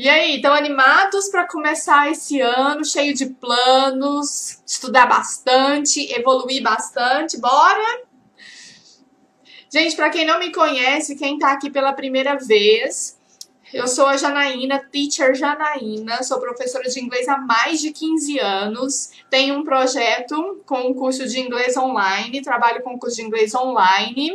E aí, estão animados para começar esse ano cheio de planos, estudar bastante, evoluir bastante? Bora? Gente, para quem não me conhece, quem está aqui pela primeira vez, eu sou a Janaína, Teacher Janaína, sou professora de inglês há mais de 15 anos, tenho um projeto com um curso de inglês online, trabalho com curso de inglês online.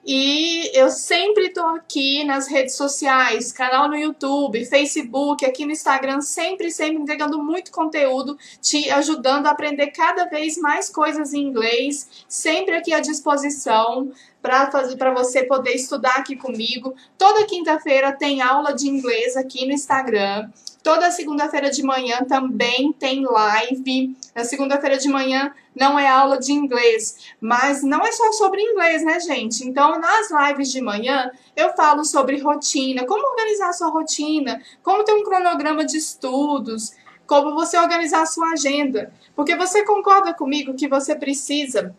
E eu sempre tô aqui nas redes sociais, canal no YouTube, Facebook, aqui no Instagram, sempre entregando muito conteúdo, te ajudando a aprender cada vez mais coisas em inglês, sempre aqui à disposição para você poder estudar aqui comigo. Toda quinta-feira tem aula de inglês aqui no Instagram. Toda segunda-feira de manhã também tem live. Na segunda-feira de manhã não é aula de inglês, mas não é só sobre inglês, né, gente? Então, nas lives de manhã, eu falo sobre rotina, como organizar a sua rotina, como ter um cronograma de estudos, como você organizar a sua agenda. Porque você concorda comigo que você precisa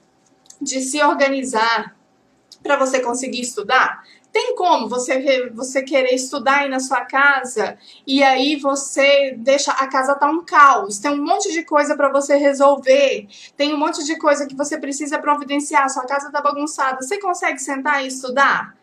de se organizar para você conseguir estudar? Tem como você querer estudar aí na sua casa e aí você deixa a casa tá um caos, tem um monte de coisa para você resolver, tem um monte de coisa que você precisa providenciar, sua casa tá bagunçada, você consegue sentar e estudar?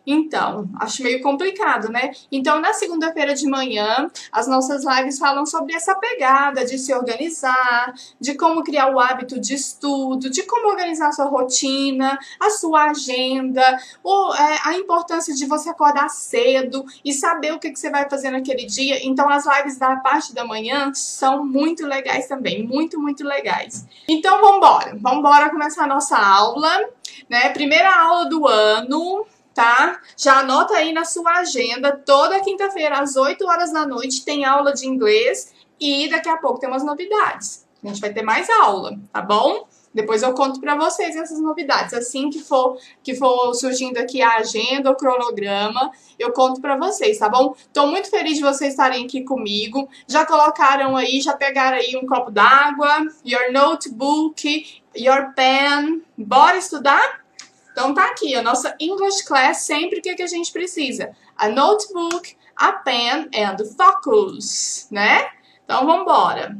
Então, acho meio complicado, né? Então, na segunda-feira de manhã, as nossas lives falam sobre essa pegada de se organizar, de como criar o hábito de estudo, de como organizar a sua rotina, a sua agenda, a importância de você acordar cedo e saber o que você vai fazer naquele dia. Então, as lives da parte da manhã são muito legais também, muito legais. Então, vambora começar a nossa aula, né? Primeira aula do ano. Tá? Já anota aí na sua agenda, toda quinta-feira às 8 horas da noite tem aula de inglês e daqui a pouco tem umas novidades. A gente vai ter mais aula, tá bom? Depois eu conto pra vocês essas novidades. Assim que for surgindo aqui a agenda, o cronograma, eu conto pra vocês, tá bom? Tô muito feliz de vocês estarem aqui comigo. Já colocaram aí, já pegaram aí um copo d'água, your notebook, your pen. Bora estudar? Então tá aqui, a nossa English class, sempre o que a gente precisa? A notebook, a pen and focus, né? Então vambora.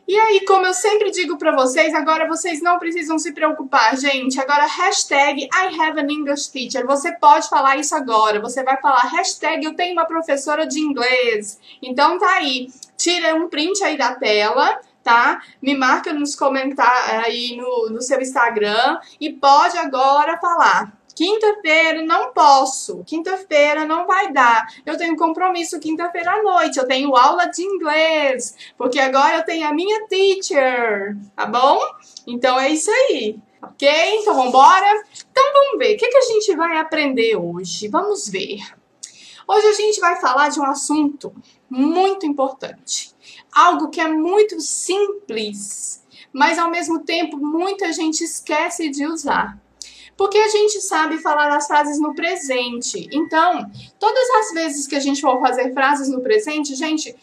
E aí, como eu sempre digo pra vocês, agora vocês não precisam se preocupar, gente. Agora, hashtag I have an English teacher. Você pode falar isso agora. Você vai falar hashtag eu tenho uma professora de inglês. Então tá aí, tira um print aí da tela, tá? Me marca nos comentários aí no seu Instagram e pode agora falar. Quinta-feira não posso, quinta-feira não vai dar, eu tenho compromisso quinta-feira à noite, eu tenho aula de inglês, porque agora eu tenho a minha teacher, tá bom? Então é isso aí, ok? Então vambora? Então vamos ver, o que a gente vai aprender hoje? Vamos ver. Hoje a gente vai falar de um assunto muito importante. Algo que é muito simples, mas ao mesmo tempo muita gente esquece de usar. Porque a gente sabe falar as frases no presente. Então, todas as vezes que a gente for fazer frases no presente, gente,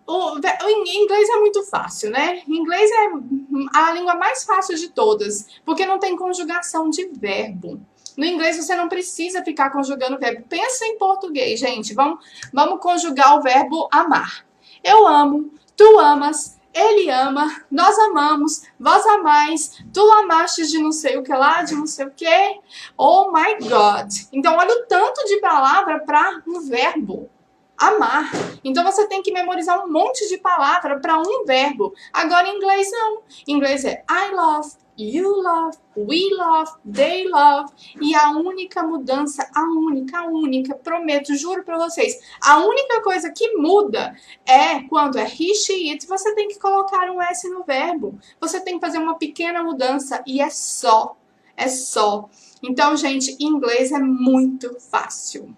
o inglês é muito fácil, né? Inglês é a língua mais fácil de todas, porque não tem conjugação de verbo. No inglês você não precisa ficar conjugando verbo. Pensa em português, gente. Vamos conjugar o verbo amar. Eu amo, tu amas, ele ama, nós amamos, vós amais, tu amaste de não sei o que lá, de não sei o que. Oh my God. Então, olha o tanto de palavra para um verbo. Amar. Então, você tem que memorizar um monte de palavra para um verbo. Agora, em inglês, não. Em inglês é I love, you love, we love, they love. E a única mudança, a única, prometo, juro pra vocês, a única coisa que muda é quando é he, she, it, você tem que colocar um S no verbo. Você tem que fazer uma pequena mudança e é só. É só. Então, gente, inglês é muito fácil,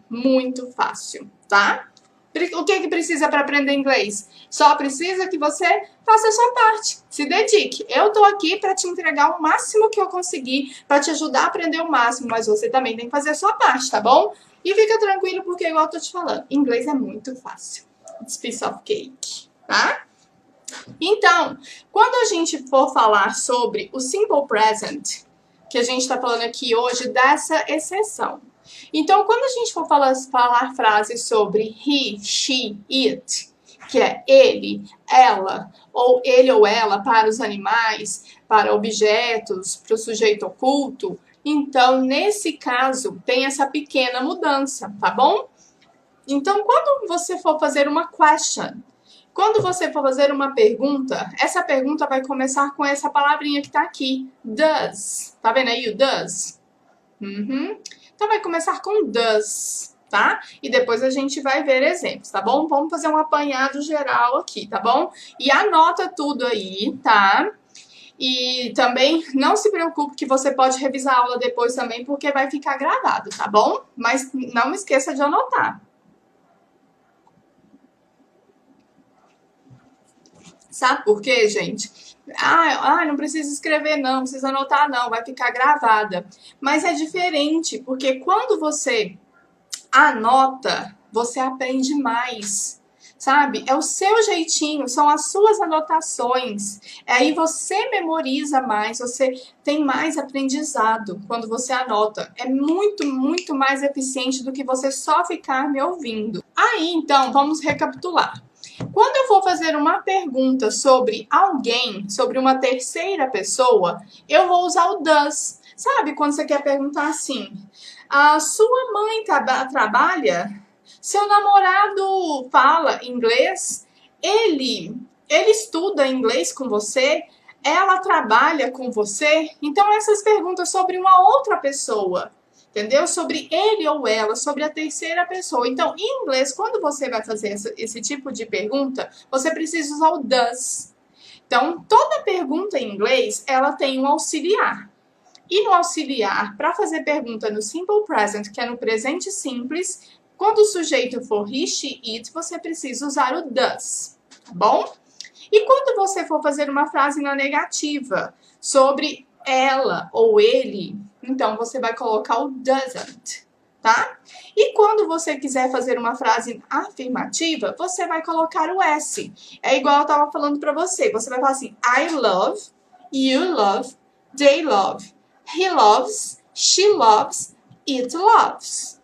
tá? O que precisa para aprender inglês? Só precisa que você faça a sua parte, se dedique. Eu tô aqui para te entregar o máximo que eu conseguir, para te ajudar a aprender o máximo, mas você também tem que fazer a sua parte, tá bom? E fica tranquilo porque, igual eu tô te falando, inglês é muito fácil. It's piece of cake, tá? Então, quando a gente for falar sobre o simple present, que a gente tá falando aqui hoje dessa exceção. Então, quando a gente for falar frases sobre he, she, it, que é ele, ela, ou ele ou ela para os animais, para objetos, para o sujeito oculto, então, nesse caso, tem essa pequena mudança, tá bom? Então, quando você for fazer uma question, quando você for fazer uma pergunta, essa pergunta vai começar com essa palavrinha que tá aqui, does. Tá vendo aí o does? Então, vai começar com does, tá? E depois a gente vai ver exemplos, tá bom? Vamos fazer um apanhado geral aqui, tá bom? E anota tudo aí, tá? E também não se preocupe que você pode revisar a aula depois também, porque vai ficar gravado, tá bom? Mas não esqueça de anotar. Sabe por quê, gente? Não precisa escrever não, precisa anotar não, vai ficar gravada. Mas é diferente, porque quando você anota, você aprende mais, sabe? É o seu jeitinho, são as suas anotações. Aí você memoriza mais, você tem mais aprendizado quando você anota. É muito, muito mais eficiente do que você só ficar me ouvindo. Aí, então, vamos recapitular. Quando eu for fazer uma pergunta sobre alguém, sobre uma terceira pessoa, eu vou usar o does. Sabe quando você quer perguntar assim, a sua mãe trabalha? Seu namorado fala inglês? Ele estuda inglês com você? Ela trabalha com você? Então, essas perguntas sobre uma outra pessoa, entendeu? Sobre ele ou ela, sobre a terceira pessoa. Então, em inglês, quando você vai fazer esse tipo de pergunta, você precisa usar o does. Então, toda pergunta em inglês, ela tem um auxiliar. E no auxiliar, para fazer pergunta no simple present, que é no presente simples, quando o sujeito for he, she, it, você precisa usar o does, tá bom? E quando você for fazer uma frase na negativa sobre ela ou ele, então você vai colocar o doesn't, tá? E quando você quiser fazer uma frase afirmativa, você vai colocar o S. É igual eu estava falando para você. Você vai falar assim, I love, you love, they love, he loves, she loves, it loves.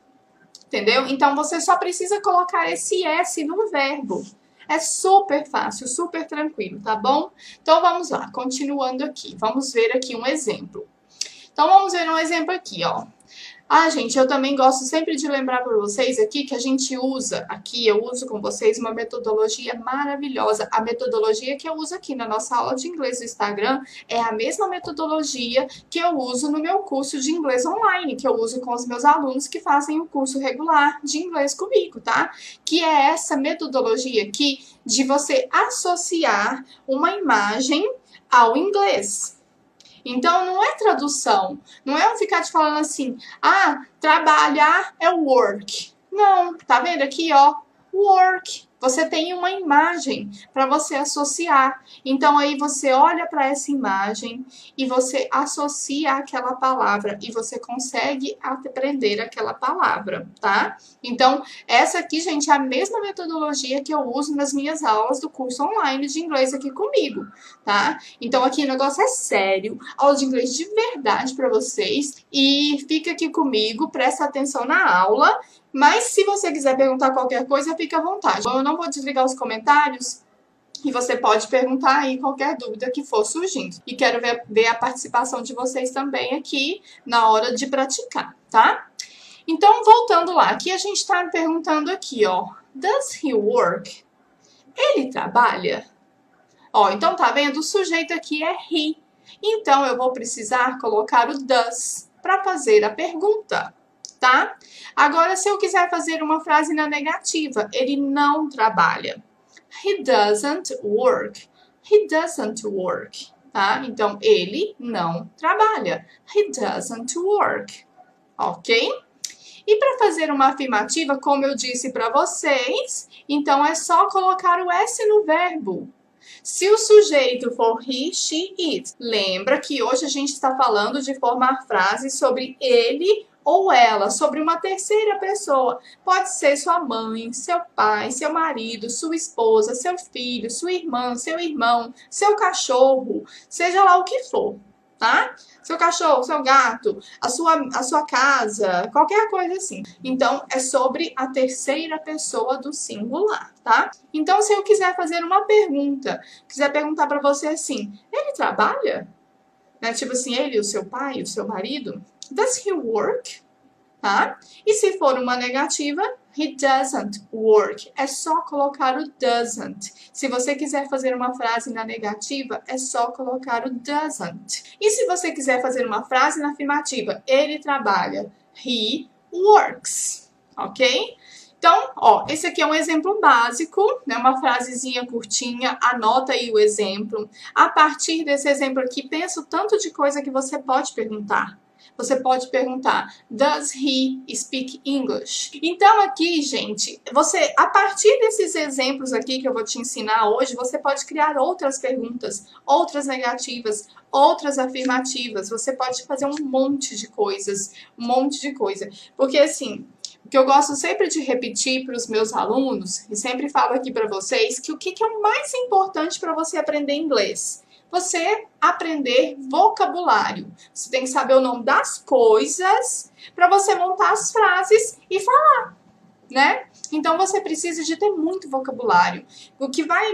Entendeu? Então, você só precisa colocar esse S no verbo. É super fácil, super tranquilo, tá bom? Então, vamos lá, continuando aqui. Vamos ver aqui um exemplo. Então, vamos ver um exemplo aqui, ó. Gente, eu também gosto sempre de lembrar para vocês aqui que a gente usa aqui, eu uso com vocês uma metodologia maravilhosa. A metodologia que eu uso aqui na nossa aula de inglês do Instagram é a mesma metodologia que eu uso no meu curso de inglês online, que eu uso com os meus alunos que fazem o curso regular de inglês comigo, tá? Que é essa metodologia aqui de você associar uma imagem ao inglês. Então, não é tradução. Não é eu ficar te falando assim, trabalhar é work. Não, tá vendo aqui, ó? Work. Você tem uma imagem para você associar. Então, aí você olha para essa imagem e você associa aquela palavra e você consegue aprender aquela palavra, tá? Então, essa aqui, gente, é a mesma metodologia que eu uso nas minhas aulas do curso online de inglês aqui comigo, tá? Então, aqui o negócio é sério, aula de inglês de verdade para vocês. E fica aqui comigo, presta atenção na aula. Mas se você quiser perguntar qualquer coisa, fica à vontade. Eu não vou desligar os comentários e você pode perguntar aí qualquer dúvida que for surgindo. E quero ver a participação de vocês também aqui na hora de praticar, tá? Então, voltando lá. Aqui a gente está perguntando aqui, ó. Does he work? Ele trabalha? Ó, então tá vendo? O sujeito aqui é he. Então, eu vou precisar colocar o does para fazer a pergunta. Tá? Agora, se eu quiser fazer uma frase na negativa, ele não trabalha. He doesn't work. He doesn't work. Tá? Então, ele não trabalha. He doesn't work. Ok? E para fazer uma afirmativa, como eu disse para vocês, então é só colocar o S no verbo. Se o sujeito for he, she, it. Lembra que hoje a gente está falando de formar frases sobre ele ou ela, sobre uma terceira pessoa. Pode ser sua mãe, seu pai, seu marido, sua esposa, seu filho, sua irmã, seu irmão, seu cachorro, seja lá o que for, tá? Seu cachorro, seu gato, a sua casa, qualquer coisa assim. Então, é sobre a terceira pessoa do singular, tá? Então, se eu quiser fazer uma pergunta, quiser perguntar pra você assim, ele trabalha? Né? Tipo assim, ele, o seu pai, o seu marido? Does he work? Tá? E se for uma negativa, he doesn't work. É só colocar o doesn't. Se você quiser fazer uma frase na negativa, é só colocar o doesn't. E se você quiser fazer uma frase na afirmativa, ele trabalha. He works. Ok? Então, ó, esse aqui é um exemplo básico, né? Uma frasezinha curtinha, anota aí o exemplo. A partir desse exemplo aqui, pensa o tanto de coisa que você pode perguntar. Você pode perguntar, does he speak English? Então aqui, gente, você, a partir desses exemplos aqui que eu vou te ensinar hoje, você pode criar outras perguntas, outras negativas, outras afirmativas. Você pode fazer um monte de coisas, um monte de coisa. Porque assim, o que eu gosto sempre de repetir para os meus alunos, e sempre falo aqui para vocês, que o que é o mais importante para você aprender inglês? Você aprender vocabulário. Você tem que saber o nome das coisas para você montar as frases e falar, né? Então você precisa de ter muito vocabulário. O que vai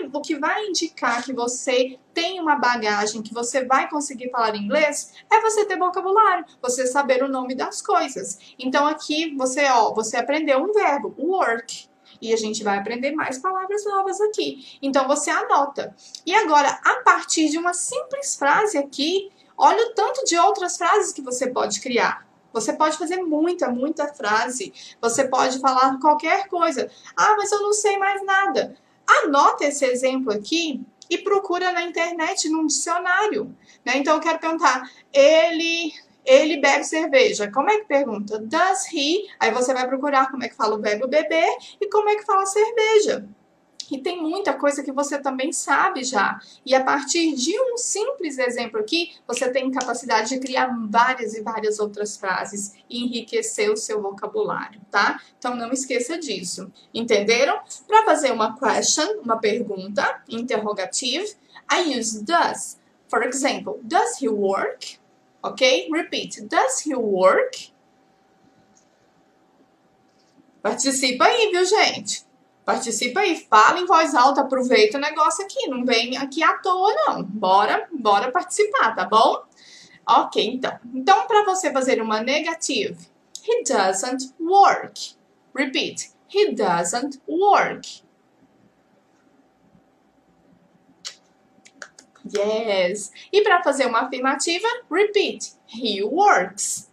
indicar que você tem uma bagagem, que você vai conseguir falar inglês, é você ter vocabulário, você saber o nome das coisas. Então aqui você aprendeu um verbo, work. E a gente vai aprender mais palavras novas aqui. Então, você anota. E agora, a partir de uma simples frase aqui, olha o tanto de outras frases que você pode criar. Você pode fazer muita frase. Você pode falar qualquer coisa. Ah, mas eu não sei mais nada. Anota esse exemplo aqui e procura na internet, num dicionário. Né? Então, eu quero perguntar, ele bebe cerveja. Como é que pergunta? Does he? Aí você vai procurar como é que fala o verbo beber e como é que fala cerveja. E tem muita coisa que você também sabe já. E a partir de um simples exemplo aqui, você tem capacidade de criar várias e várias outras frases e enriquecer o seu vocabulário, tá? Então não esqueça disso. Entenderam? Para fazer uma question, uma pergunta, interrogative, I use does. For example, does he work? Ok? Repeat. Does he work? Participa aí, viu, gente? Participa aí. Fala em voz alta. Aproveita o negócio aqui. Não vem aqui à toa, não. Bora participar, tá bom? Ok, então. Então, para você fazer uma negative. He doesn't work. Repeat. He doesn't work. Yes. E para fazer uma afirmativa, repeat. He works.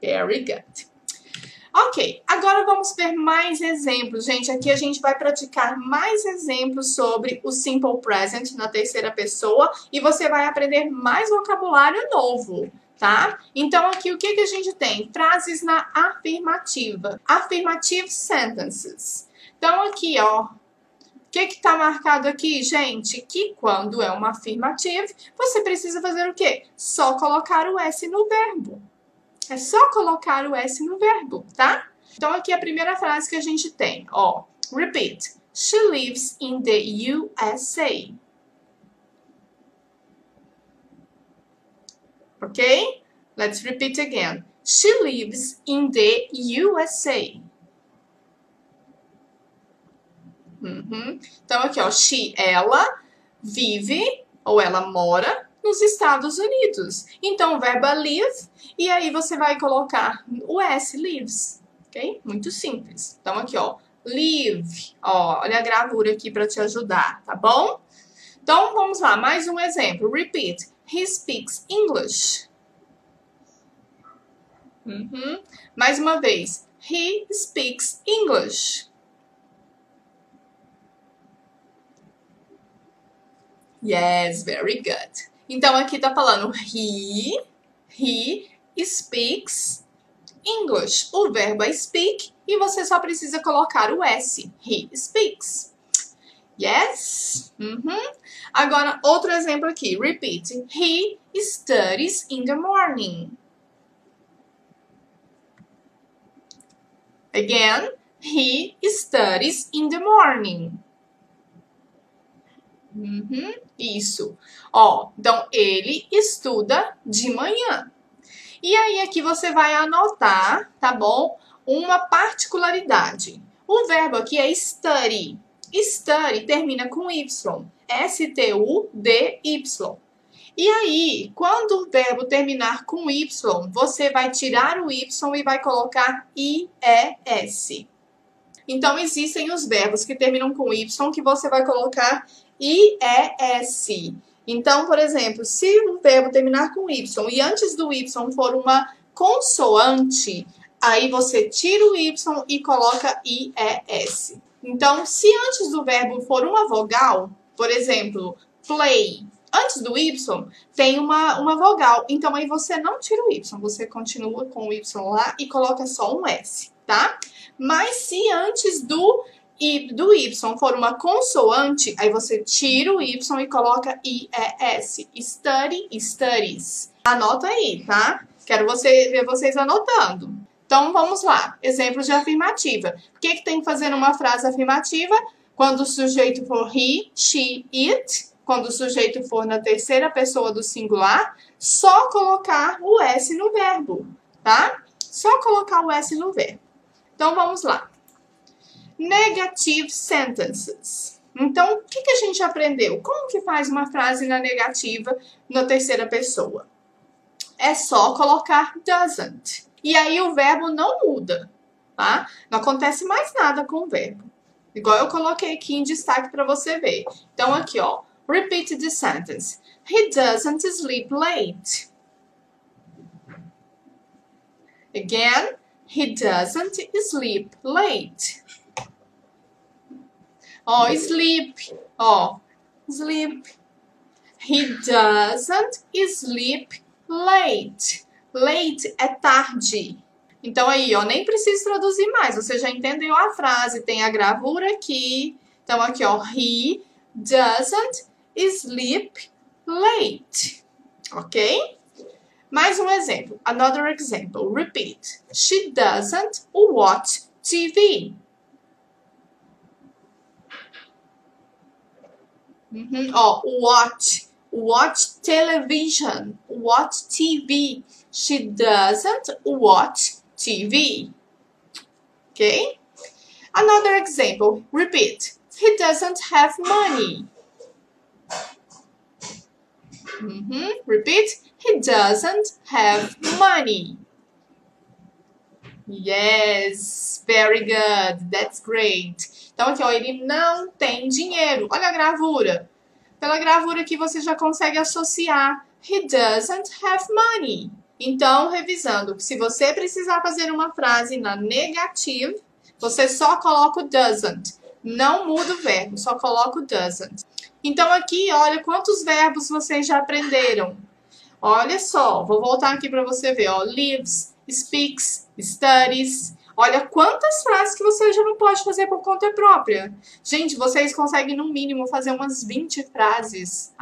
Very good. Ok, agora vamos ver mais exemplos, gente. Aqui a gente vai praticar mais exemplos sobre o Simple Present na terceira pessoa e você vai aprender mais vocabulário novo, tá? Então aqui o que a gente tem? Frases na afirmativa. Affirmative sentences. Então aqui, ó. O que tá marcado aqui, gente? Que quando é uma afirmative, você precisa fazer o quê? Só colocar o S no verbo. É só colocar o S no verbo, tá? Então, aqui a primeira frase que a gente tem, ó. Repeat. She lives in the USA. Ok? Let's repeat again. She lives in the USA. Então, aqui, ó. She, ela, vive, ou ela mora, nos Estados Unidos. Então, o verbo é live, e aí você vai colocar o S, lives, ok? Muito simples. Então, aqui, ó, live, ó, olha a gravura aqui para te ajudar, tá bom? Então, vamos lá, mais um exemplo. Repeat. He speaks English. Mais uma vez. He speaks English. Yes, very good. Então, aqui tá falando he speaks English. O verbo é speak e você só precisa colocar o S. He speaks. Yes? Agora, outro exemplo aqui. Repeat. He studies in the morning. Again. He studies in the morning. Isso. Ó, então, ele estuda de manhã. E aí, aqui você vai anotar, tá bom? Uma particularidade. O verbo aqui é study. Study termina com Y. S-T-U-D-Y. E aí, quando o verbo terminar com Y, você vai tirar o Y e vai colocar IES. Então, existem os verbos que terminam com Y que você vai colocar IES. Então, por exemplo, se o verbo terminar com Y e antes do Y for uma consoante, aí você tira o Y e coloca IES. Então, se antes do verbo for uma vogal, por exemplo, play, antes do Y tem uma vogal. Então, aí você não tira o Y, você continua com o Y lá e coloca só um S, tá? Mas se antes do Y for uma consoante, aí você tira o Y e coloca IES. Study, studies. Anota aí, tá? Quero ver vocês anotando. Então, vamos lá. Exemplos de afirmativa. O que tem que fazer numa frase afirmativa? Quando o sujeito for he, she, it. Quando o sujeito for na terceira pessoa do singular, só colocar o S no verbo, tá? Só colocar o S no verbo. Então, vamos lá. Negative sentences. Então, o que a gente aprendeu? Como que faz uma frase na negativa na terceira pessoa? É só colocar doesn't. E aí o verbo não muda, tá? Não acontece mais nada com o verbo. Igual eu coloquei aqui em destaque para você ver. Então, aqui, ó. Repeat the sentence. He doesn't sleep late. Again, he doesn't sleep late. Ó, sleep. Ó, sleep. He doesn't sleep late. Late é tarde. Então aí, ó, nem preciso traduzir mais. Você já entendeu a frase, tem a gravura aqui. Então aqui, ó, he doesn't sleep late. Ok? Mais um exemplo. Another example. Repeat. She doesn't watch TV. Ó, watch television. Watch TV. She doesn't watch TV. Okay? Another example. Repeat. He doesn't have money. Repeat. He doesn't have money. Yes, very good. That's great. Então aqui, ó, ele não tem dinheiro. Olha a gravura. Pela gravura aqui você já consegue associar. He doesn't have money. Então, revisando, se você precisar fazer uma frase na negative, você só coloca o doesn't. Não muda o verbo, só coloca o doesn't. Então aqui, olha quantos verbos vocês já aprenderam. Olha só, vou voltar aqui para você ver, ó. Lives, speaks, studies. Olha quantas frases que você já não pode fazer por conta própria. Gente, vocês conseguem no mínimo fazer umas 20 frases.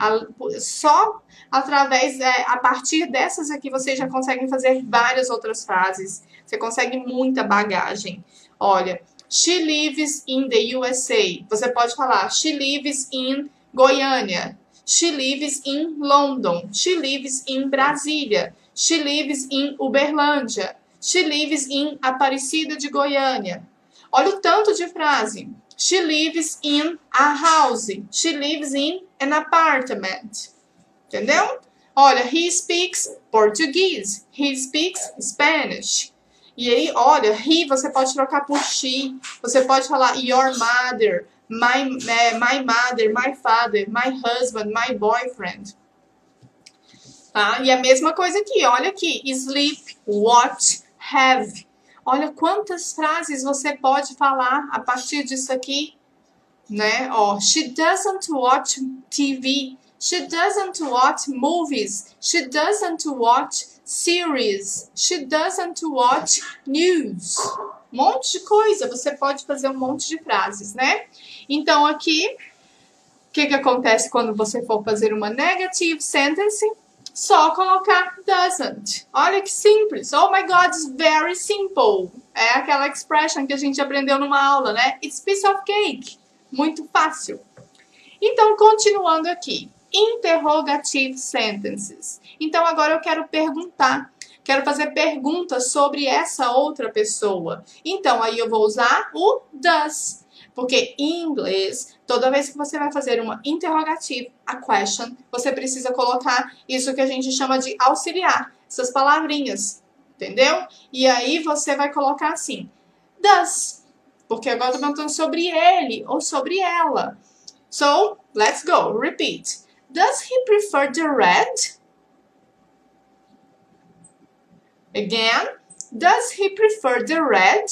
Só através, a partir dessas aqui, vocês já conseguem fazer várias outras frases. Você consegue muita bagagem. Olha, she lives in the USA. Você pode falar, she lives in Goiânia. She lives in London. She lives in Brasília. She lives in Uberlândia. She lives in Aparecida de Goiânia. Olha o tanto de frase. She lives in a house. She lives in an apartment. Entendeu? Olha, he speaks Portuguese. He speaks Spanish. E aí, olha, he você pode trocar por she. Você pode falar your mother, my mother, my father, my husband, my boyfriend. Tá? E a mesma coisa aqui, olha aqui. Sleep, watch, have. Olha quantas frases você pode falar a partir disso aqui, né? Ó, she doesn't watch TV. She doesn't watch movies. She doesn't watch series. She doesn't watch news. Um monte de coisa. Você pode fazer um monte de frases, né? Então, aqui, o que acontece quando você for fazer uma negative sentence? Só colocar doesn't. Olha que simples. Oh my God, it's very simple. É aquela expression que a gente aprendeu numa aula, né? It's piece of cake. Muito fácil. Então, continuando aqui. Interrogative sentences. Então, agora eu quero perguntar. Quero fazer perguntas sobre essa outra pessoa. Então, aí eu vou usar o does. Porque em inglês, toda vez que você vai fazer uma interrogative, a question, você precisa colocar isso que a gente chama de auxiliar. Essas palavrinhas. Entendeu? E aí você vai colocar assim. Does. Porque agora eu tô perguntando sobre ele ou sobre ela. So, let's go. Repeat. Does he prefer the red? Again. Does he prefer the red?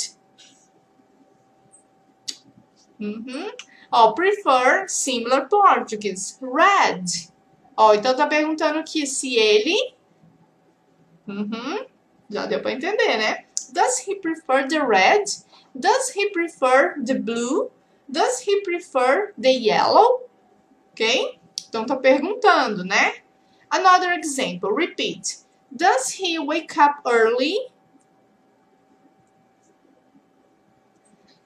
Ó, prefer, similar Portuguese. Red. Ó, então tá perguntando aqui se ele... Já deu pra entender, né? Does he prefer the red? Does he prefer the blue? Does he prefer the yellow? Ok? Então, tá perguntando, né? Another example. Repeat. Does he wake up early?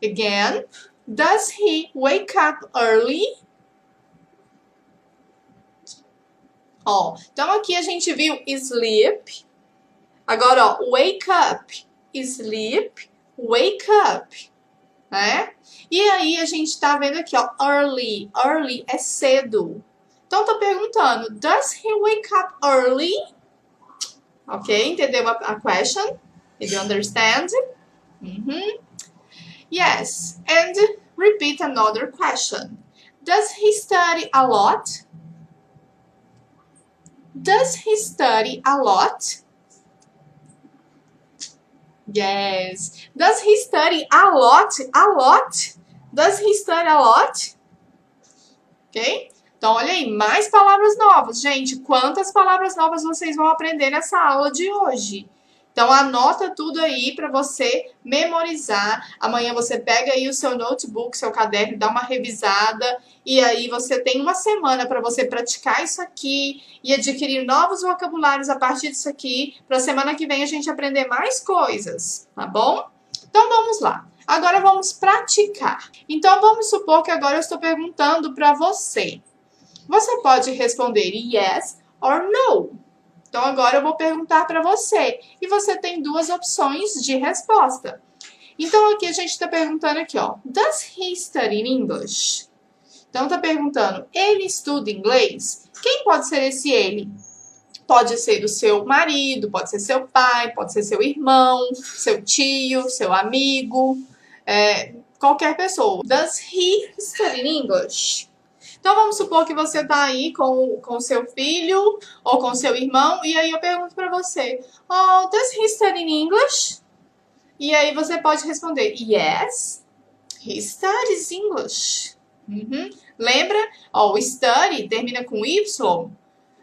Again. Does he wake up early? Ó, então aqui a gente viu sleep. Agora, ó, wake up. Sleep, wake up. Né? E aí a gente tá vendo aqui, ó, early. Early é cedo. Então, tô perguntando, does he wake up early? Ok, entendeu a question? Did you understand? Yes, and repeat another question. Does he study a lot? Does he study a lot? Yes. Does he study a lot? A lot? Does he study a lot? Ok? Então, olha aí, mais palavras novas. Gente, quantas palavras novas vocês vão aprender nessa aula de hoje? Então, anota tudo aí para você memorizar. Amanhã você pega aí o seu notebook, seu caderno, dá uma revisada. E aí você tem uma semana para você praticar isso aqui e adquirir novos vocabulários a partir disso aqui. Para a semana que vem a gente aprender mais coisas, tá bom? Então, vamos lá. Agora vamos praticar. Então, vamos supor que agora eu estou perguntando para você. Você pode responder yes or no. Então, agora eu vou perguntar para você. E você tem duas opções de resposta. Então, aqui a gente está perguntando aqui, ó. Does he study English? Então, está perguntando, ele estuda inglês? Quem pode ser esse ele? Pode ser o seu marido, pode ser seu pai, pode ser seu irmão, seu tio, seu amigo, qualquer pessoa. Does he study English? Então, vamos supor que você está aí com seu filho ou com seu irmão, e aí eu pergunto para você, oh, does he study English? E aí você pode responder, yes, he studies English. Lembra? Ó, o study termina com Y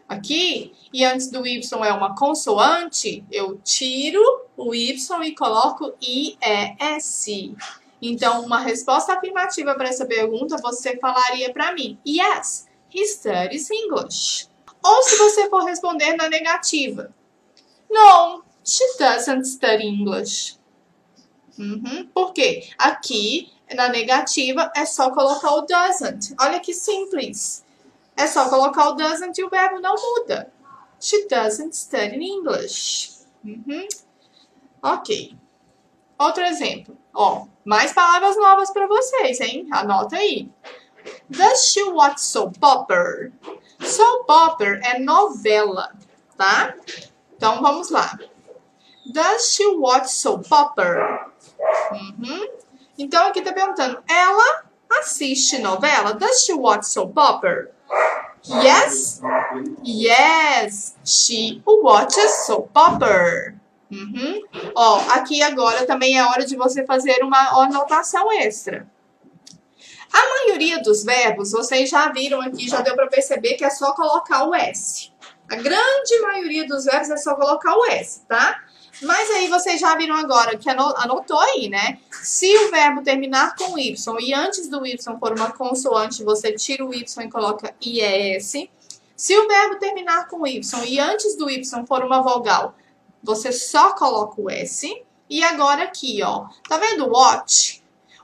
aqui, e antes do Y é uma consoante, eu tiro o Y e coloco IES. Então, uma resposta afirmativa para essa pergunta, você falaria para mim, yes, he studies English. Ou se você for responder na negativa, no, she doesn't study English. Por quê? Aqui, na negativa, é só colocar o doesn't. Olha que simples. É só colocar o doesn't e o verbo não muda. She doesn't study English. Ok. Outro exemplo. Ó, mais palavras novas para vocês, hein? Anota aí. Does she watch soap opera? Soap opera é novela, tá? Então, vamos lá. Does she watch soap opera? Então, aqui tá perguntando, ela assiste novela? Does she watch soap opera? Yes? Yes, she watches soap opera. Ó, aqui agora também é hora de você fazer uma anotação extra. A maioria dos verbos, vocês já viram aqui, já deu para perceber que é só colocar o S. A grande maioria dos verbos é só colocar o S, tá? Mas aí vocês já viram agora que anotou aí, né? Se o verbo terminar com Y e antes do Y for uma consoante, você tira o Y e coloca IES. Se o verbo terminar com Y e antes do Y for uma vogal, você só coloca o S. E agora aqui, ó. Tá vendo watch?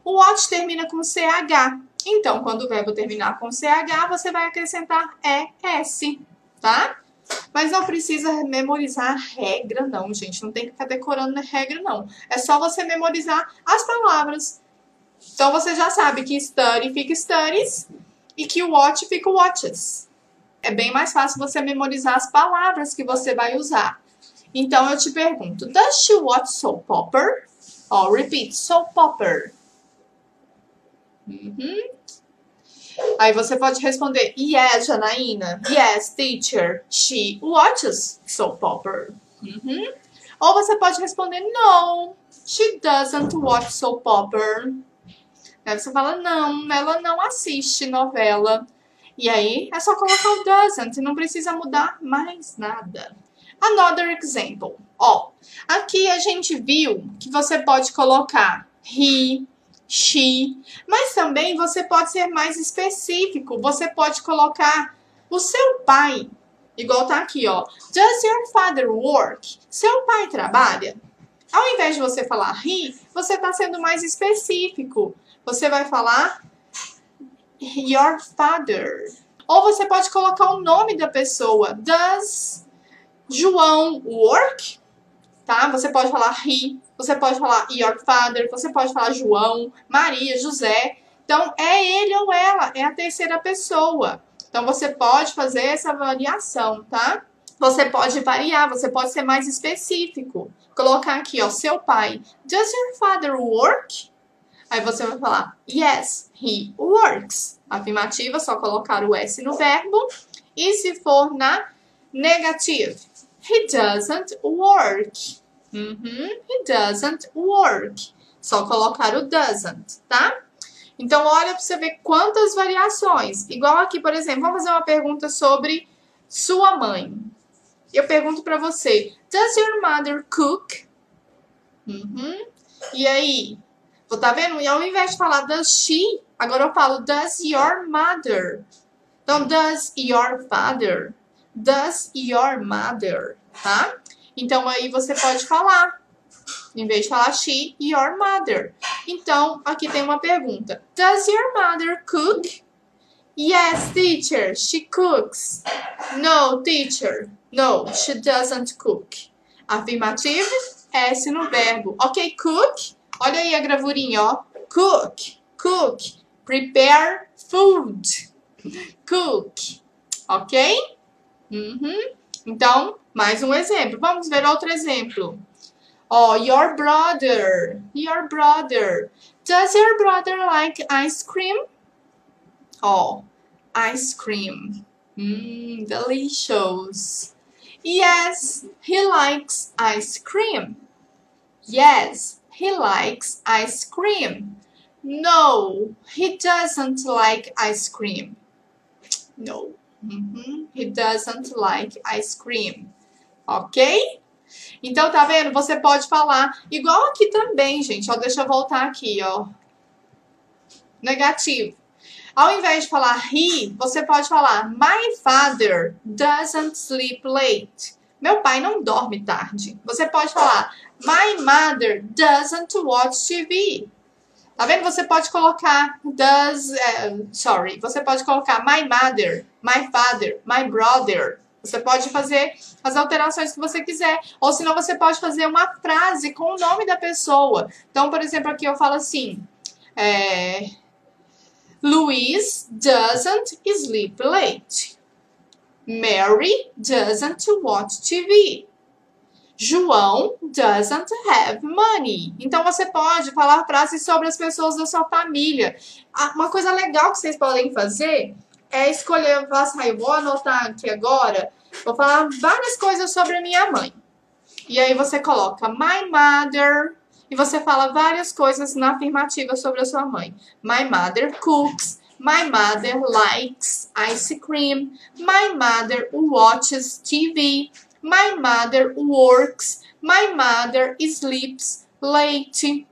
O watch termina com CH. Então, quando o verbo terminar com CH, você vai acrescentar ES, tá? Mas não precisa memorizar a regra, não, gente. Não tem que ficar decorando a regra, não. É só você memorizar as palavras. Então, você já sabe que study fica studies e que watch fica watches. É bem mais fácil você memorizar as palavras que você vai usar. Então, eu te pergunto, does she watch soap opera? Ó, repeat, soap opera. Aí você pode responder, yes, Janaína. Yes, teacher. She watches soap opera. Ou você pode responder, no, she doesn't watch soap opera. Aí você fala, não, ela não assiste novela. E aí é só colocar o doesn't, não precisa mudar mais nada. Another example. Ó, aqui a gente viu que você pode colocar he, she, mas também você pode ser mais específico. Você pode colocar o seu pai, igual tá aqui, ó. Does your father work? Seu pai trabalha? Ao invés de você falar he, você tá sendo mais específico. Você vai falar your father. Ou você pode colocar o nome da pessoa. Does João work? Tá? Você pode falar he, você pode falar your father, você pode falar João, Maria, José. Então, é ele ou ela, é a terceira pessoa. Então, você pode fazer essa variação, tá? Você pode variar, você pode ser mais específico. Colocar aqui, ó, seu pai. Does your father work? Aí você vai falar, yes, he works. Afirmativa, só colocar o S no verbo. E se for na negativa, he doesn't work. He doesn't work. Só colocar o doesn't, tá? Então, olha para você ver quantas variações. Igual aqui, por exemplo, vamos fazer uma pergunta sobre sua mãe. Eu pergunto para você, does your mother cook? E aí? Tá vendo? E ao invés de falar does she, agora eu falo does your mother. Então, does your father. Does your mother, tá? Então, aí você pode falar, em vez de falar she, your mother. Então, aqui tem uma pergunta. Does your mother cook? Yes, teacher, she cooks. No, teacher, no, she doesn't cook. Afirmativo, S no verbo. Ok, cook. Olha aí a gravurinha, ó. Cook, cook. Prepare food. Cook. Ok? Então, mais um exemplo. Vamos ver outro exemplo. Ó, your brother. Your brother. Does your brother like ice cream? Ó, ice cream. Delicious. Yes, he likes ice cream. Yes, he likes ice cream. No, he doesn't like ice cream. No, he doesn't like ice cream. Ok? Então, tá vendo? Você pode falar igual aqui também, gente. Ó, deixa eu voltar aqui, ó. Negativo. Ao invés de falar he, você pode falar my father doesn't sleep late. Meu pai não dorme tarde. Você pode falar my mother doesn't watch TV. Tá vendo? Você pode colocar você pode colocar my mother, my father, my brother. Você pode fazer as alterações que você quiser. Ou senão você pode fazer uma frase com o nome da pessoa. Então, por exemplo, aqui eu falo assim. Luis doesn't sleep late. Mary doesn't watch TV. João doesn't have money. Então, você pode falar frases sobre as pessoas da sua família. Uma coisa legal que vocês podem fazer é escolher, eu vou anotar aqui agora, vou falar várias coisas sobre a minha mãe. E aí você coloca my mother, e você fala várias coisas na afirmativa sobre a sua mãe. My mother cooks. My mother likes ice cream. My mother watches TV. My mother works. My mother sleeps late.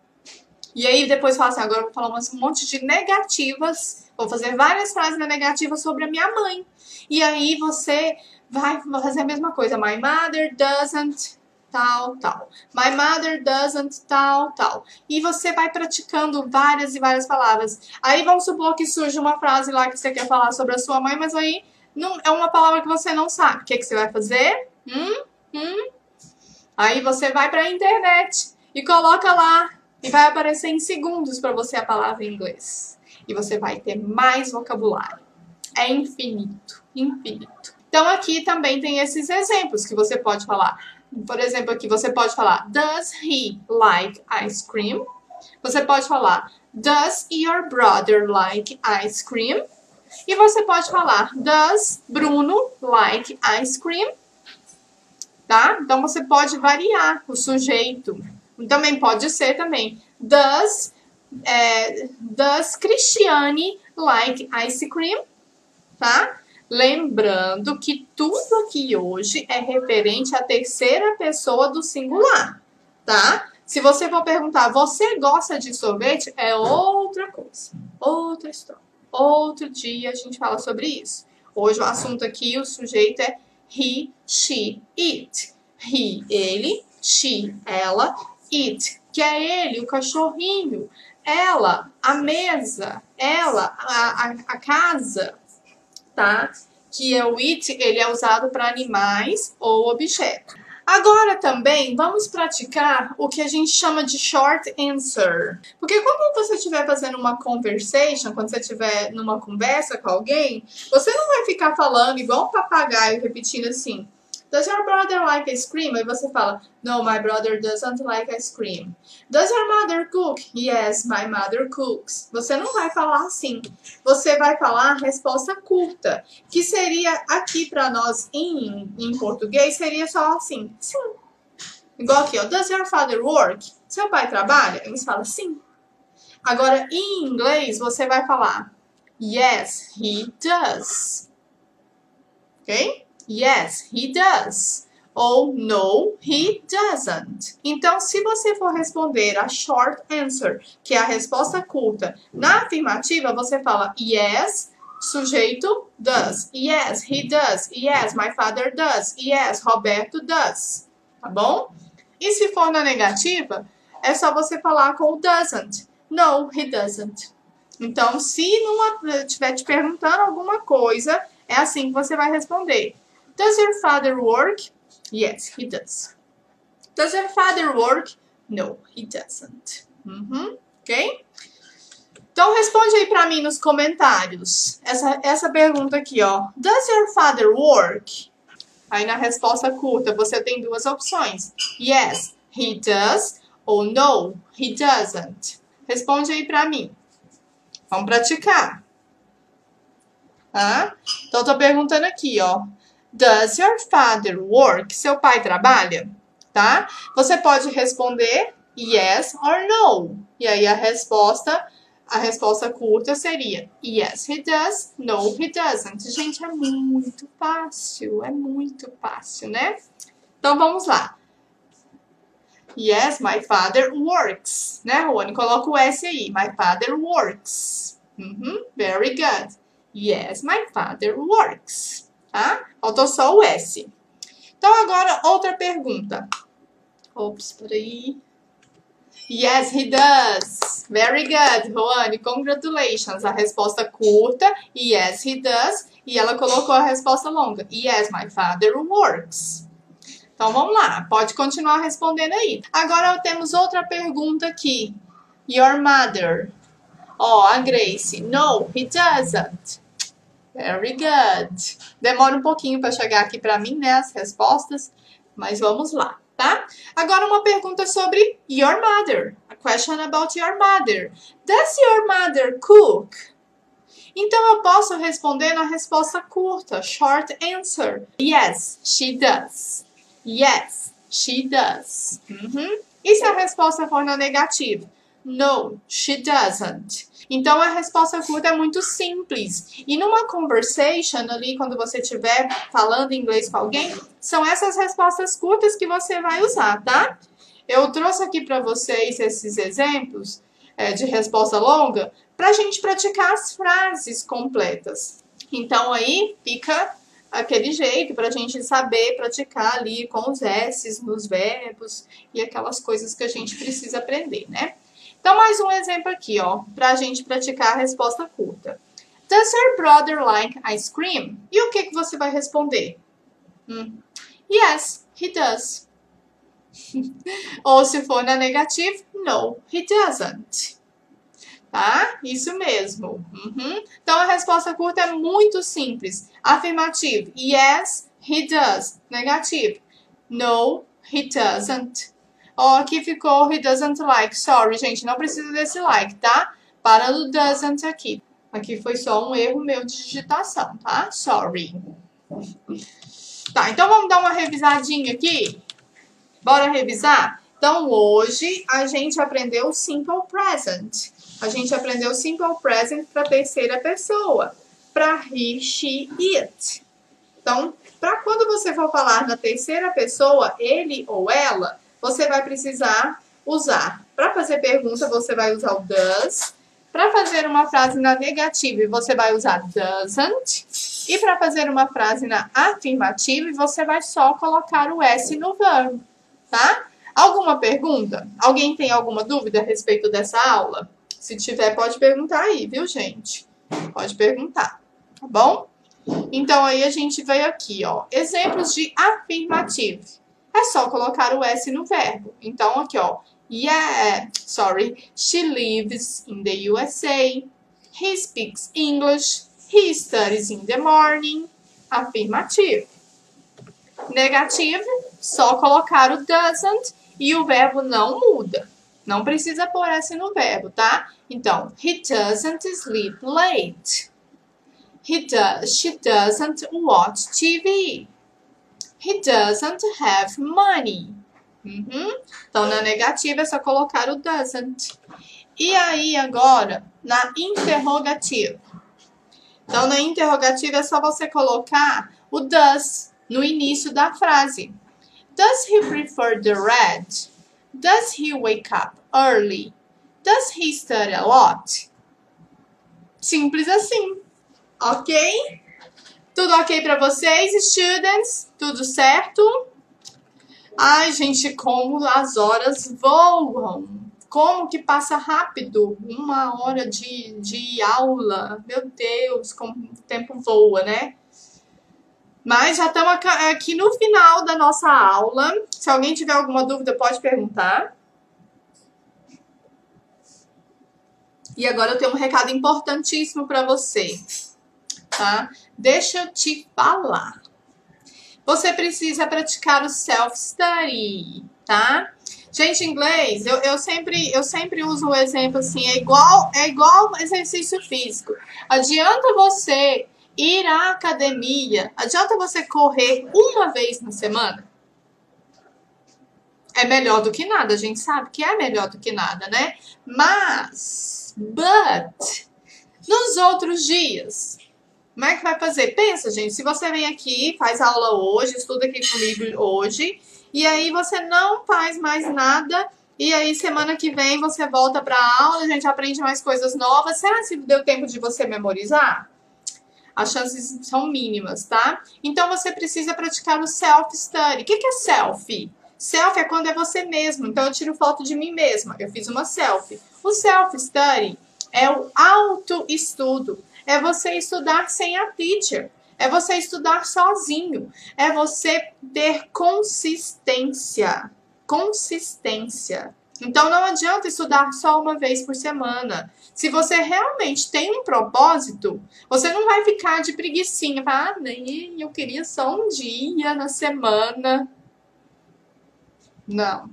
E aí depois fala assim, agora eu vou falar um monte de negativas. Vou fazer várias frases negativas sobre a minha mãe. E aí você vai fazer a mesma coisa. My mother doesn't tal, tal. My mother doesn't, tal, tal. E você vai praticando várias e várias palavras. Aí vamos supor que surge uma frase lá que você quer falar sobre a sua mãe, mas aí não, é uma palavra que você não sabe. O que você vai fazer? Aí você vai para a internet e coloca lá e vai aparecer em segundos para você a palavra em inglês. E você vai ter mais vocabulário. É infinito, infinito. Então aqui também tem esses exemplos que você pode falar. Por exemplo, aqui você pode falar Does he like ice cream? Você pode falar Does your brother like ice cream? E você pode falar Does Bruno like ice cream? Tá? Então você pode variar o sujeito. Também pode ser também Does Cristiane like ice cream? Tá? Lembrando que tudo aqui hoje é referente à terceira pessoa do singular, tá? Se você for perguntar, você gosta de sorvete? É outra coisa, outra história. Outro dia a gente fala sobre isso. Hoje o assunto aqui, o sujeito é he, she, it. He, ele, she, ela, it, que é ele, o cachorrinho. Ela, a mesa. Ela, a casa. Tá? Que é o it, ele é usado para animais ou objetos. Agora também vamos praticar o que a gente chama de short answer. Porque quando você estiver fazendo uma conversation, quando você estiver numa conversa com alguém, você não vai ficar falando igual um papagaio, repetindo assim. Does your brother like ice cream? Aí você fala, no, my brother doesn't like ice cream. Does your mother cook? Yes, my mother cooks. Você não vai falar assim. Você vai falar a resposta curta, que seria aqui para nós em português, seria só assim, sim. Igual aqui, ó. Does your father work? Seu pai trabalha? Eles falam sim. Agora, em inglês, você vai falar, yes, he does. Ok? Yes, he does. Ou no, he doesn't. Então, se você for responder a short answer, que é a resposta curta, na afirmativa, você fala yes, sujeito does. Yes, he does. Yes, my father does. Yes, Roberto does. Tá bom? E se for na negativa, é só você falar com o doesn't. No, he doesn't. Então, se não estiver te perguntando alguma coisa, é assim que você vai responder. Does your father work? Yes, he does. Does your father work? No, he doesn't. Ok? Então, responde aí pra mim nos comentários. Essa pergunta aqui, ó. Does your father work? Aí na resposta curta, você tem duas opções. Yes, he does. Ou no, he doesn't. Responde aí pra mim. Vamos praticar. Tá? Então, eu tô perguntando aqui, ó. Does your father work? Seu pai trabalha? Tá? Você pode responder yes or no. E aí a resposta curta seria yes, he does, no, he doesn't. Gente, é muito fácil, né? Então, vamos lá. Yes, my father works. Né, Rony? Coloca o S aí. My father works. Very good. Yes, my father works. Tá? Faltou só o S. Então, agora, outra pergunta. Ops, peraí. Yes, he does. Very good, Roane. Congratulations. A resposta curta, yes, he does. E ela colocou a resposta longa. Yes, my father works. Então, vamos lá. Pode continuar respondendo aí. Agora, temos outra pergunta aqui. Your mother. Ó, a Grace. No, he doesn't. Very good. Demora um pouquinho para chegar aqui para mim, né, as respostas, mas vamos lá, tá? Agora uma pergunta sobre your mother. A question about your mother. Does your mother cook? Então eu posso responder na resposta curta, short answer. Yes, she does. Yes, she does. E se a resposta for na negativa? No, she doesn't. Então, a resposta curta é muito simples. E numa conversation ali, quando você estiver falando inglês com alguém, são essas respostas curtas que você vai usar, tá? Eu trouxe aqui para vocês esses exemplos de resposta longa para a gente praticar as frases completas. Então, aí fica aquele jeito pra gente saber praticar ali com os S's nos verbos e aquelas coisas que a gente precisa aprender, né? Então, mais um exemplo aqui, ó, pra gente praticar a resposta curta. Does your brother like ice cream? E o que que você vai responder? Yes, he does. Ou se for na negativa, no, he doesn't. Tá? Isso mesmo. Então, a resposta curta é muito simples. Afirmativo, yes, he does. Negativo, no, he doesn't. Ó, aqui ficou he doesn't like. Sorry, gente, não precisa desse like, tá? Para no doesn't aqui. Aqui foi só um erro meu de digitação, tá? Sorry. Tá, então vamos dar uma revisadinha aqui? Bora revisar? Então, hoje a gente aprendeu o simple present. A gente aprendeu o simple present para terceira pessoa. Para he, she, it. Então, para quando você for falar na terceira pessoa, ele ou ela, você vai precisar usar. Para fazer pergunta, você vai usar o does. Para fazer uma frase na negativa, você vai usar doesn't. E para fazer uma frase na afirmativa, você vai só colocar o S no verbo, tá? Alguma pergunta? Alguém tem alguma dúvida a respeito dessa aula? Se tiver, pode perguntar aí, viu, gente? Pode perguntar, tá bom? Então, aí a gente veio aqui, ó. Exemplos de afirmativo. É só colocar o S no verbo. Então, aqui, ó. She lives in the USA. He speaks English. He studies in the morning. Afirmativo. Negativo, só colocar o doesn't e o verbo não muda. Não precisa pôr S no verbo, tá? Então, he doesn't sleep late. She doesn't watch TV. He doesn't have money. Então, na negativa é só colocar o doesn't. E aí, agora, na interrogativa. Então, na interrogativa é só você colocar o does no início da frase. Does he prefer the red? Does he wake up early? Does he study a lot? Simples assim. Ok? Tudo ok para vocês, students? Tudo certo? Ai, gente, como as horas voam. Como que passa rápido. 1 hora de aula. Meu Deus, como o tempo voa, né? Mas já estamos aqui no final da nossa aula. Se alguém tiver alguma dúvida, pode perguntar. E agora eu tenho um recado importantíssimo para você, tá? Deixa eu te falar. Você precisa praticar o self-study, tá? Gente, em inglês, eu sempre uso o exemplo assim, é igual exercício físico. Adianta você ir à academia, adianta você correr uma vez na semana? É melhor do que nada, a gente sabe que é melhor do que nada, né? But, nos outros dias, como é que vai fazer? Pensa, gente, se você vem aqui, faz aula hoje, estuda aqui comigo hoje, e aí você não faz mais nada, e aí semana que vem você volta para a aula, a gente aprende mais coisas novas. Será que deu tempo de você memorizar? As chances são mínimas, tá? Então você precisa praticar o self-study. O que é selfie? Selfie é quando é você mesmo. Então eu tiro foto de mim mesma. Eu fiz uma selfie. O self-study é o autoestudo. É você estudar sem a teacher. É você estudar sozinho. É você ter consistência. Consistência. Então não adianta estudar só uma vez por semana. Se você realmente tem um propósito, você não vai ficar de preguicinha. Nem eu queria só um dia na semana. Não.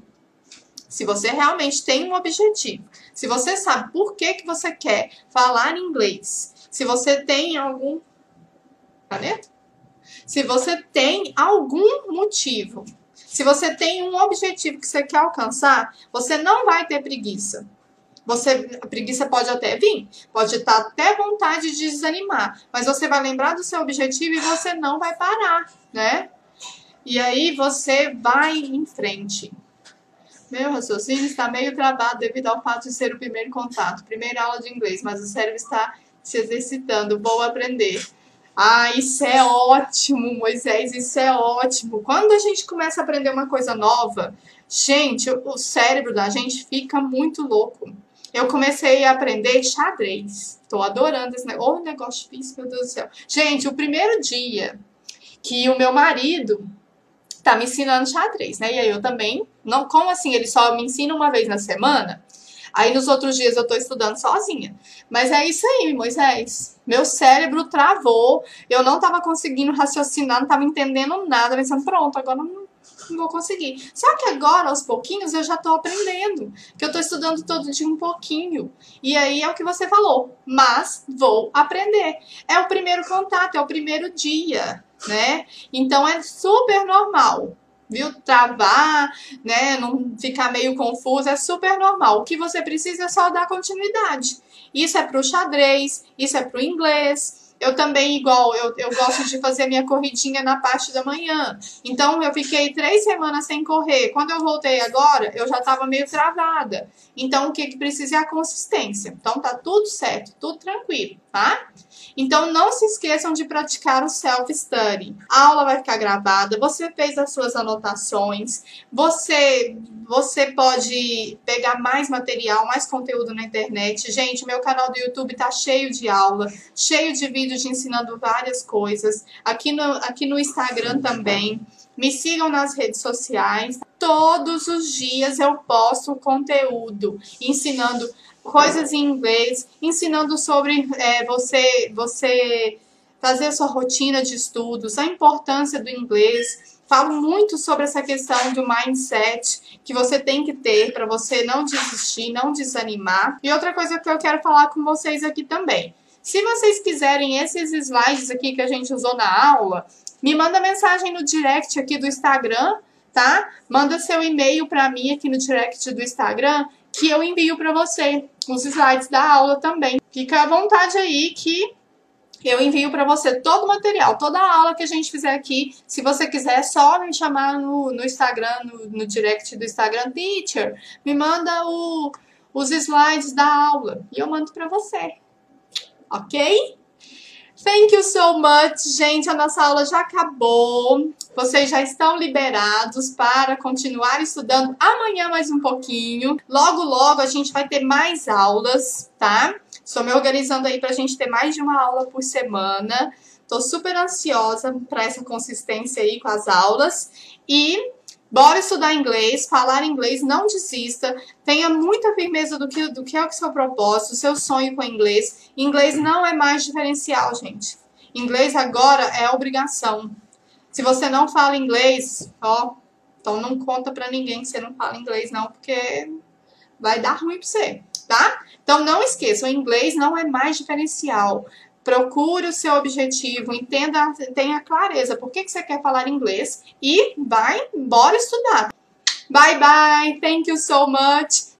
Se você realmente tem um objetivo, se você sabe por que você quer falar inglês, se você tem algum... Caneta? Se você tem algum motivo, se você tem um objetivo que você quer alcançar, você não vai ter preguiça. A preguiça pode até vir, pode estar até vontade de desanimar, mas você vai lembrar do seu objetivo e você não vai parar, né? E aí você vai em frente. Meu raciocínio está meio travado devido ao fato de ser o primeiro contato, primeira aula de inglês, mas o cérebro está se exercitando, vou aprender. Ah, isso é ótimo, Moisés, isso é ótimo. Quando a gente começa a aprender uma coisa nova, gente, o cérebro da gente fica muito louco. Eu comecei a aprender xadrez. Tô adorando esse negócio. Ô, negócio difícil, meu Deus do céu. Gente, o primeiro dia que o meu marido tá me ensinando xadrez, né? E aí eu também, não, como assim? Ele só me ensina uma vez na semana? Aí nos outros dias eu tô estudando sozinha. Mas é isso aí, Moisés. Meu cérebro travou, eu não tava conseguindo raciocinar, não tava entendendo nada, pensando, pronto, agora não vou conseguir. Só que agora, aos pouquinhos, eu já tô aprendendo, que eu tô estudando todo dia um pouquinho. E aí é o que você falou, mas vou aprender. É o primeiro contato, é o primeiro dia, né? Então é super normal. Viu? Travar, né? Não ficar meio confuso, é super normal. O que você precisa é só dar continuidade. Isso é pro xadrez, isso é pro inglês. Eu também, igual, eu gosto de fazer minha corridinha na parte da manhã. Então, eu fiquei 3 semanas sem correr. Quando eu voltei agora, eu já tava meio travada. Então, o que precisa é a consistência. Então, tá tudo certo, tudo tranquilo, tá? Então, não se esqueçam de praticar o self-study. A aula vai ficar gravada, você fez as suas anotações, você pode pegar mais material, mais conteúdo na internet. Gente, meu canal do YouTube tá cheio de aula, cheio de vídeos te ensinando várias coisas. Aqui no Instagram também. Me sigam nas redes sociais. Todos os dias eu posto conteúdo ensinando coisas em inglês, ensinando sobre você fazer a sua rotina de estudos, a importância do inglês. Falo muito sobre essa questão do mindset que você tem que ter para você não desistir, não desanimar. E outra coisa que eu quero falar com vocês aqui também. Se vocês quiserem esses slides aqui que a gente usou na aula, me manda mensagem no direct aqui do Instagram, tá? Manda seu e-mail para mim aqui no direct do Instagram que eu envio para você os slides da aula também. Fica à vontade aí que eu envio para você todo o material, toda a aula que a gente fizer aqui. Se você quiser, é só me chamar no Instagram, no direct do Instagram, Teacher, me manda os slides da aula e eu mando para você. Ok? Thank you so much, gente. A nossa aula já acabou. Vocês já estão liberados para continuar estudando amanhã mais um pouquinho. Logo, logo a gente vai ter mais aulas, tá? Estou me organizando aí para a gente ter mais de uma aula por semana. Tô super ansiosa para essa consistência aí com as aulas. E bora estudar inglês, falar inglês, não desista. Tenha muita firmeza do que é o seu propósito, o seu sonho com o inglês. Inglês não é mais diferencial, gente. Inglês agora é obrigação. Se você não fala inglês, ó, então não conta pra ninguém que você não fala inglês não, porque vai dar ruim pra você, tá? Então não esqueça, o inglês não é mais diferencial. Procure o seu objetivo, entenda, tenha clareza por que você quer falar inglês e bora estudar. Bye, bye. Thank you so much.